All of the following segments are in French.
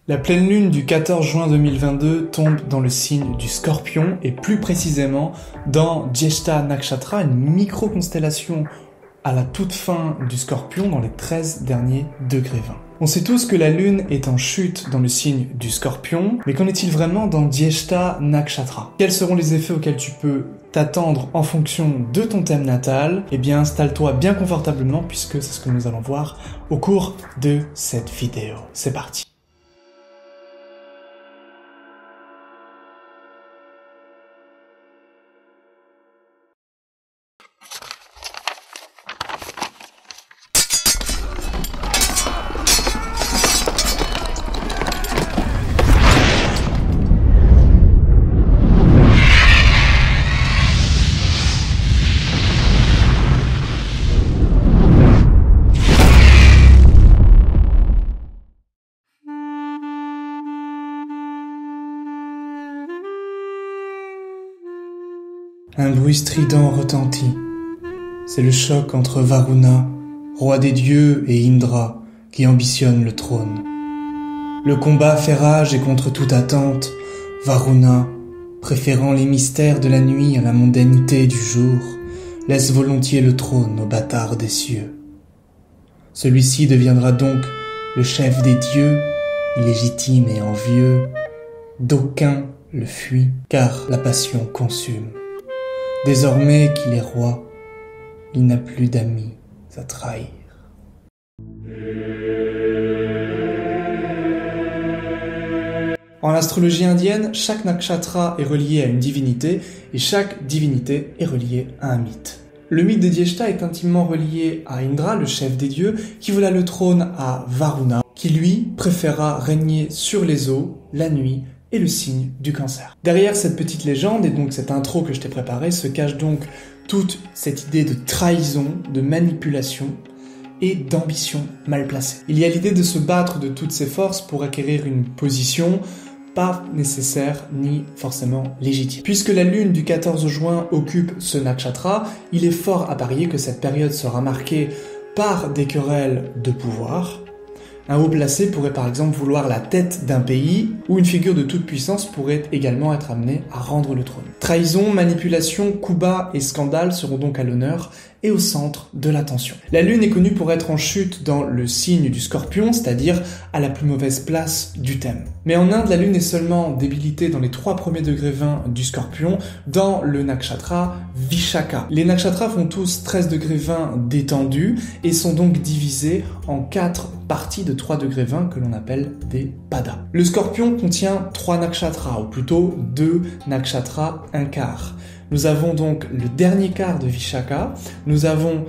La pleine lune du 14 juin 2022 tombe dans le signe du Scorpion et plus précisément dans Jyeshta Nakshatra, une micro-constellation à la toute fin du Scorpion dans les 13 derniers degrés 20. On sait tous que la lune est en chute dans le signe du Scorpion, mais qu'en est-il vraiment dans Jyeshta Nakshatra? Quels seront les effets auxquels tu peux t'attendre en fonction de ton thème natal? Eh bien, installe-toi bien confortablement puisque c'est ce que nous allons voir au cours de cette vidéo. C'est parti. Un bruit strident retentit. C'est le choc entre Varuna, roi des dieux, et Indra, qui ambitionne le trône. Le combat fait rage et contre toute attente, Varuna, préférant les mystères de la nuit à la mondanité du jour, laisse volontiers le trône au bâtard des cieux. Celui-ci deviendra donc le chef des dieux, illégitime et envieux. D'aucuns le fuient, car la passion consume. Désormais qu'il est roi, il n'a plus d'amis à trahir. En astrologie indienne, chaque nakshatra est relié à une divinité et chaque divinité est reliée à un mythe. Le mythe de Jyeshta est intimement relié à Indra, le chef des dieux, qui vola le trône à Varuna, qui lui préféra régner sur les eaux, la nuit, et le signe du Cancer. Derrière cette petite légende et donc cette intro que je t'ai préparée se cache donc toute cette idée de trahison, de manipulation et d'ambition mal placée. Il y a l'idée de se battre de toutes ses forces pour acquérir une position pas nécessaire ni forcément légitime. Puisque la lune du 14 juin occupe ce nakshatra, il est fort à parier que cette période sera marquée par des querelles de pouvoir. Un haut placé pourrait par exemple vouloir la tête d'un pays, ou une figure de toute puissance pourrait également être amenée à rendre le trône. Trahison, manipulation, coups bas et scandales seront donc à l'honneur et au centre de l'attention. La lune est connue pour être en chute dans le signe du Scorpion, c'est-à-dire à la plus mauvaise place du thème. Mais en Inde, la lune est seulement débilitée dans les 3 premiers degrés 20 du Scorpion, dans le nakshatra Vishaka. Les nakshatras font tous 13 degrés 20 d'étendue et sont donc divisés en 4 parties de 3 degrés 20 que l'on appelle des padas. Le Scorpion contient 3 nakshatras, ou plutôt 2 nakshatras, un quart. Nous avons donc le dernier quart de Vishaka, nous avons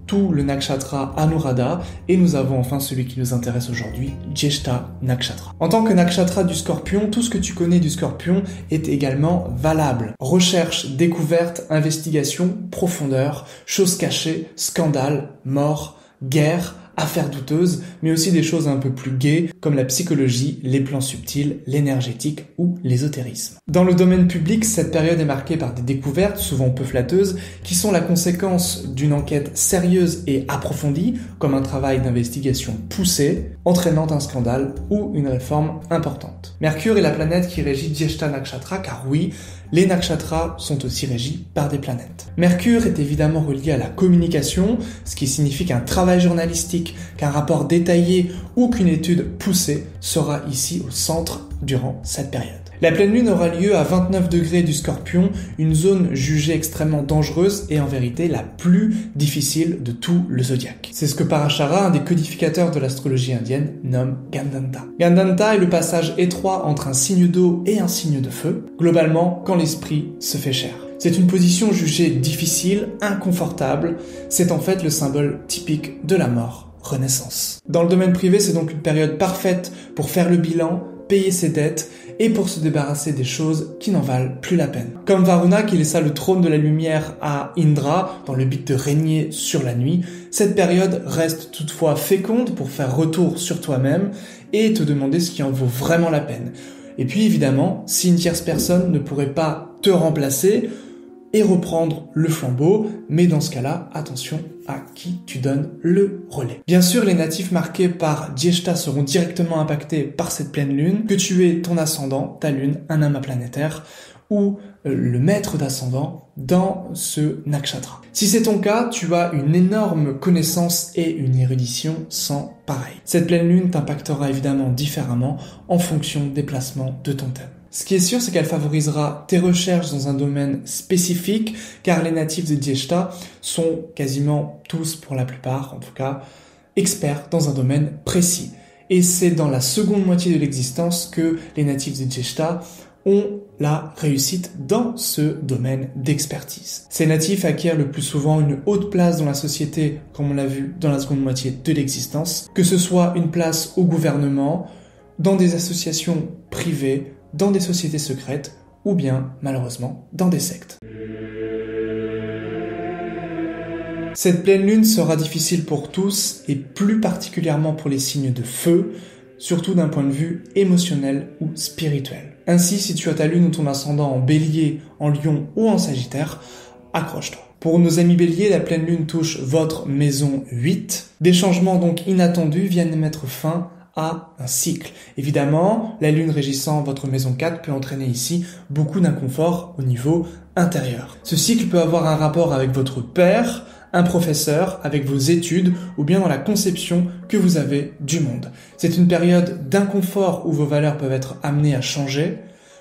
tout le nakshatra Anuradha, et nous avons enfin celui qui nous intéresse aujourd'hui, Jyeshta Nakshatra. En tant que nakshatra du Scorpion, tout ce que tu connais du Scorpion est également valable. Recherche, découverte, investigation, profondeur, choses cachées, scandale, mort, guerre, affaires douteuses, mais aussi des choses un peu plus gaies comme la psychologie, les plans subtils, l'énergétique ou l'ésotérisme. Dans le domaine public, cette période est marquée par des découvertes, souvent peu flatteuses, qui sont la conséquence d'une enquête sérieuse et approfondie, comme un travail d'investigation poussé, entraînant un scandale ou une réforme importante. Mercure est la planète qui régit Jyeshta Nakshatra, car oui, les nakshatras sont aussi régis par des planètes. Mercure est évidemment relié à la communication, ce qui signifie qu'un travail journalistique, qu'un rapport détaillé ou qu'une étude poussée sera ici au centre durant cette période. La pleine lune aura lieu à 29 degrés du Scorpion, une zone jugée extrêmement dangereuse et en vérité la plus difficile de tout le zodiaque. C'est ce que Parashara, un des codificateurs de l'astrologie indienne, nomme Gandanta. Gandanta est le passage étroit entre un signe d'eau et un signe de feu, globalement quand l'esprit se fait cher. C'est une position jugée difficile, inconfortable, c'est en fait le symbole typique de la mort, renaissance. Dans le domaine privé, c'est donc une période parfaite pour faire le bilan, payer ses dettes et pour se débarrasser des choses qui n'en valent plus la peine. Comme Varuna qui laissa le trône de la lumière à Indra dans le but de régner sur la nuit, cette période reste toutefois féconde pour faire retour sur toi-même et te demander ce qui en vaut vraiment la peine. Et puis évidemment, si une tierce personne ne pourrait pas te remplacer, et reprendre le flambeau, mais dans ce cas-là, attention à qui tu donnes le relais. Bien sûr, les natifs marqués par Djeshta seront directement impactés par cette pleine lune, que tu aies ton ascendant, ta lune, un amas planétaire, ou le maître d'ascendant dans ce nakshatra. Si c'est ton cas, tu as une énorme connaissance et une érudition sans pareil. Cette pleine lune t'impactera évidemment différemment en fonction des placements de ton thème. Ce qui est sûr, c'est qu'elle favorisera tes recherches dans un domaine spécifique, car les natifs de Djeshta sont quasiment tous, pour la plupart en tout cas, experts dans un domaine précis. Et c'est dans la seconde moitié de l'existence que les natifs de Djeshta ont la réussite dans ce domaine d'expertise. Ces natifs acquièrent le plus souvent une haute place dans la société, comme on l'a vu dans la seconde moitié de l'existence, que ce soit une place au gouvernement, dans des associations privées, dans des sociétés secrètes, ou bien, malheureusement, dans des sectes. Cette pleine lune sera difficile pour tous, et plus particulièrement pour les signes de feu, surtout d'un point de vue émotionnel ou spirituel. Ainsi, si tu as ta lune ou ton ascendant en bélier, en lion ou en sagittaire, accroche-toi. Pour nos amis béliers, la pleine lune touche votre maison 8. Des changements donc inattendus viennent mettre fin à un cycle. Évidemment, la lune régissant votre maison 4 peut entraîner ici beaucoup d'inconfort au niveau intérieur. Ce cycle peut avoir un rapport avec votre père, un professeur, avec vos études ou bien dans la conception que vous avez du monde. C'est une période d'inconfort où vos valeurs peuvent être amenées à changer.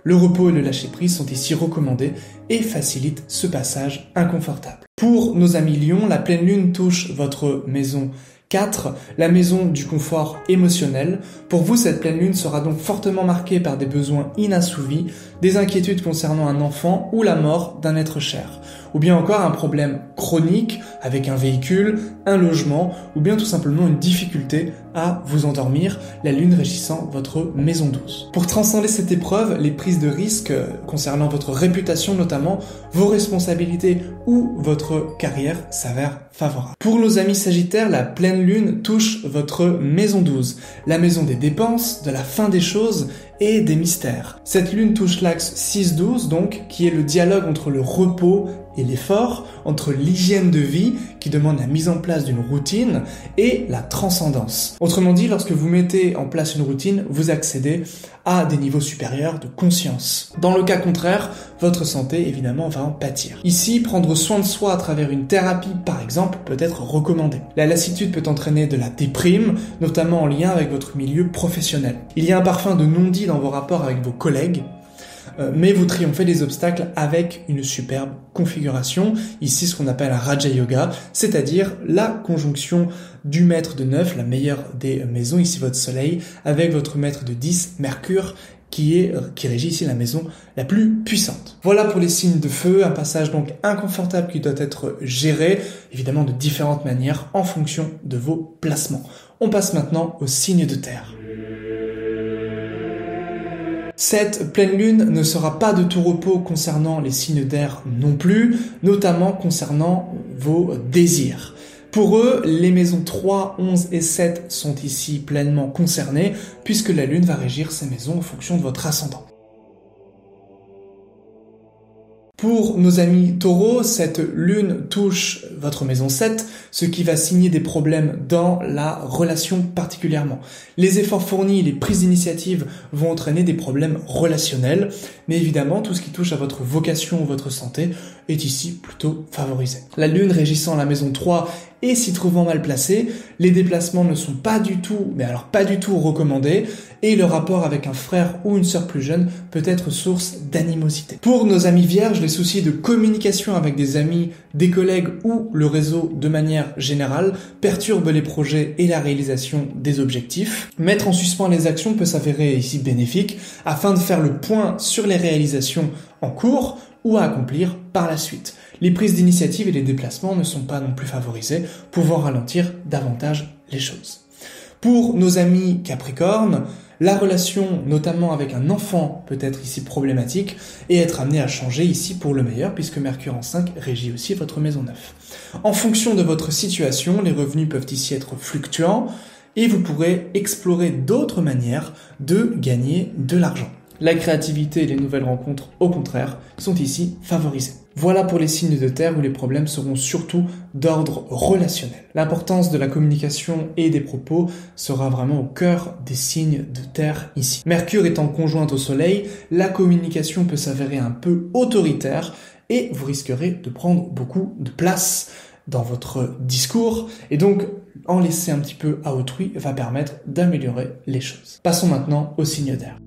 Le repos et le lâcher-prise sont ici recommandés et facilitent ce passage inconfortable. Pour nos amis Lions, la pleine lune touche votre maison 4, la maison du confort émotionnel. Pour vous, cette pleine lune sera donc fortement marquée par des besoins inassouvis, des inquiétudes concernant un enfant ou la mort d'un être cher, ou bien encore un problème chronique avec un véhicule, un logement, ou bien tout simplement une difficulté à vous endormir, la lune régissant votre maison 12. Pour transcender cette épreuve, les prises de risques concernant votre réputation notamment, vos responsabilités ou votre carrière s'avèrent favorables. Pour nos amis Sagittaires, la pleine lune touche votre maison 12, la maison des dépenses, de la fin des choses et des mystères. Cette lune touche l'axe 6-12 donc, qui est le dialogue entre le repos et l'effort, entre l'hygiène de vie qui demande la mise en place d'une routine et la transcendance. Autrement dit, lorsque vous mettez en place une routine, vous accédez à des niveaux supérieurs de conscience. Dans le cas contraire, votre santé évidemment va en pâtir. Ici, prendre soin de soi à travers une thérapie par exemple peut être recommandé. La lassitude peut entraîner de la déprime, notamment en lien avec votre milieu professionnel. Il y a un parfum de non-dit dans vos rapports avec vos collègues, mais vous triomphez des obstacles avec une superbe configuration, ici ce qu'on appelle un Raja Yoga, c'est-à-dire la conjonction du maître de 9, la meilleure des maisons, ici votre soleil, avec votre maître de 10, Mercure, qui régit ici la maison la plus puissante. Voilà pour les signes de feu, un passage donc inconfortable qui doit être géré, évidemment de différentes manières en fonction de vos placements. On passe maintenant aux signes de terre. Cette pleine lune ne sera pas de tout repos concernant les signes d'air non plus, notamment concernant vos désirs. Pour eux, les maisons 3, 11 et 7 sont ici pleinement concernées, puisque la lune va régir ces maisons en fonction de votre ascendant. Pour nos amis taureaux, cette lune touche votre maison 7, ce qui va signer des problèmes dans la relation particulièrement. Les efforts fournis, les prises d'initiative vont entraîner des problèmes relationnels, mais évidemment tout ce qui touche à votre vocation ou votre santé est ici plutôt favorisé. La lune régissant la maison 3 et s'y trouvant mal placée, les déplacements ne sont pas du tout recommandés et le rapport avec un frère ou une sœur plus jeune peut être source d'animosité. Pour nos amis vierges, les soucis de communication avec des amis, des collègues ou le réseau de manière générale perturbent les projets et la réalisation des objectifs. Mettre en suspens les actions peut s'avérer ici bénéfique afin de faire le point sur les réalisations en cours ou à accomplir par la suite. Les prises d'initiative et les déplacements ne sont pas non plus favorisés, pouvant ralentir davantage les choses. Pour nos amis Capricorne, la relation, notamment avec un enfant, peut être ici problématique et être amenée à changer ici pour le meilleur, puisque Mercure en 5 régit aussi votre maison 9. En fonction de votre situation, les revenus peuvent ici être fluctuants et vous pourrez explorer d'autres manières de gagner de l'argent. La créativité et les nouvelles rencontres, au contraire, sont ici favorisées. Voilà pour les signes de terre où les problèmes seront surtout d'ordre relationnel. L'importance de la communication et des propos sera vraiment au cœur des signes de terre ici. Mercure étant conjointe au soleil, la communication peut s'avérer un peu autoritaire et vous risquerez de prendre beaucoup de place dans votre discours et donc en laisser un petit peu à autrui va permettre d'améliorer les choses. Passons maintenant aux signes d'air.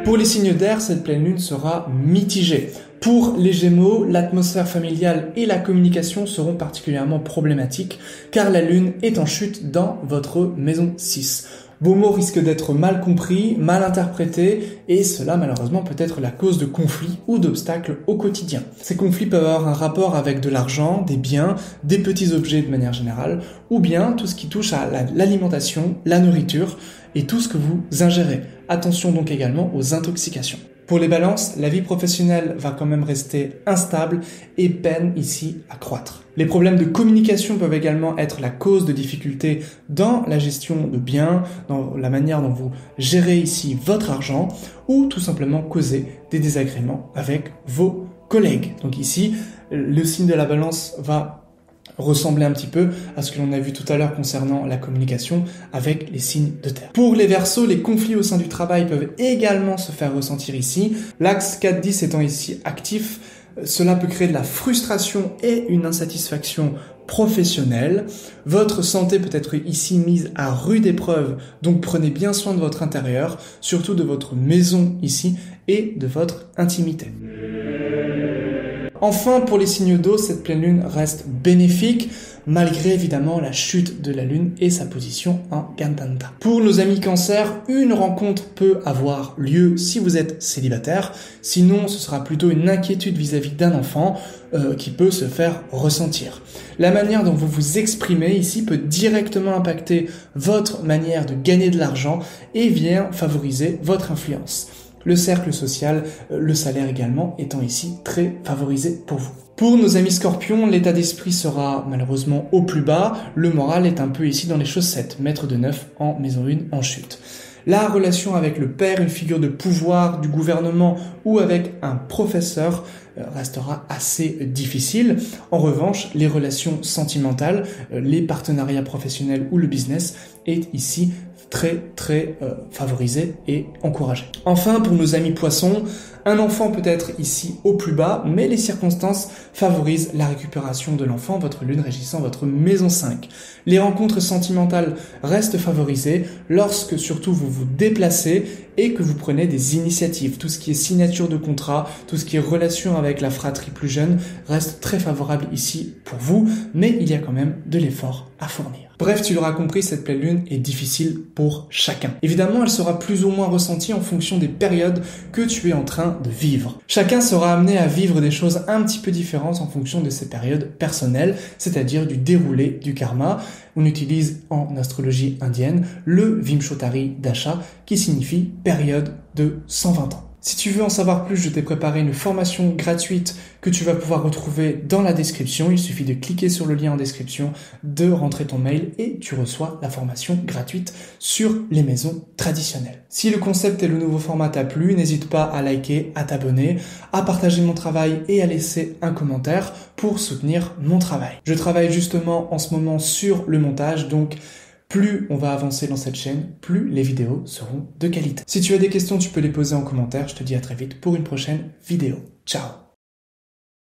Pour les signes d'air, cette pleine lune sera mitigée. Pour les Gémeaux, l'atmosphère familiale et la communication seront particulièrement problématiques car la lune est en chute dans votre maison 6. Vos mots risquent d'être mal compris, mal interprétés et cela malheureusement peut être la cause de conflits ou d'obstacles au quotidien. Ces conflits peuvent avoir un rapport avec de l'argent, des biens, des petits objets de manière générale ou bien tout ce qui touche à l'alimentation, la nourriture et tout ce que vous ingérez. Attention donc également aux intoxications. Pour les balances, la vie professionnelle va quand même rester instable et peine ici à croître. Les problèmes de communication peuvent également être la cause de difficultés dans la gestion de biens, dans la manière dont vous gérez ici votre argent ou tout simplement causer des désagréments avec vos collègues. Donc ici, le signe de la balance va ressembler un petit peu à ce que l'on a vu tout à l'heure concernant la communication avec les signes de terre. Pour les Verseaux, les conflits au sein du travail peuvent également se faire ressentir ici. L'axe 4-10 étant ici actif, cela peut créer de la frustration et une insatisfaction professionnelle. Votre santé peut être ici mise à rude épreuve, donc prenez bien soin de votre intérieur, surtout de votre maison ici et de votre intimité. Enfin, pour les signes d'eau, cette pleine lune reste bénéfique, malgré évidemment la chute de la lune et sa position en Gandanta. Pour nos amis Cancer, une rencontre peut avoir lieu si vous êtes célibataire, sinon ce sera plutôt une inquiétude vis-à-vis d'un enfant qui peut se faire ressentir. La manière dont vous vous exprimez ici peut directement impacter votre manière de gagner de l'argent et vient favoriser votre influence. Le cercle social, le salaire également étant ici très favorisé pour vous. Pour nos amis Scorpions, l'état d'esprit sera malheureusement au plus bas, le moral est un peu ici dans les chaussettes, maître de 9 en maison 1 en chute. La relation avec le père, une figure de pouvoir du gouvernement ou avec un professeur restera assez difficile. En revanche, les relations sentimentales, les partenariats professionnels ou le business est ici très favorisé et encouragé. Enfin, pour nos amis Poissons, un enfant peut être ici au plus bas, mais les circonstances favorisent la récupération de l'enfant, votre lune régissant votre maison 5. Les rencontres sentimentales restent favorisées lorsque surtout vous vous déplacez et que vous prenez des initiatives. Tout ce qui est signature de contrat, tout ce qui est relation avec la fratrie plus jeune reste très favorable ici pour vous, mais il y a quand même de l'effort à fournir. Bref, tu l'auras compris, cette pleine lune est difficile pour chacun. Évidemment, elle sera plus ou moins ressentie en fonction des périodes que tu es en train de vivre. Chacun sera amené à vivre des choses un petit peu différentes en fonction de ses périodes personnelles, c'est-à-dire du déroulé du karma. On utilise en astrologie indienne le Vimshottari Dasha qui signifie période de 120 ans. Si tu veux en savoir plus, je t'ai préparé une formation gratuite que tu vas pouvoir retrouver dans la description. Il suffit de cliquer sur le lien en description, de rentrer ton mail et tu reçois la formation gratuite sur les maisons traditionnelles. Si le concept et le nouveau format t'a plu, n'hésite pas à liker, à t'abonner, à partager mon travail et à laisser un commentaire pour soutenir mon travail. Je travaille justement en ce moment sur le montage, donc plus on va avancer dans cette chaîne, plus les vidéos seront de qualité. Si tu as des questions, tu peux les poser en commentaire. Je te dis à très vite pour une prochaine vidéo. Ciao!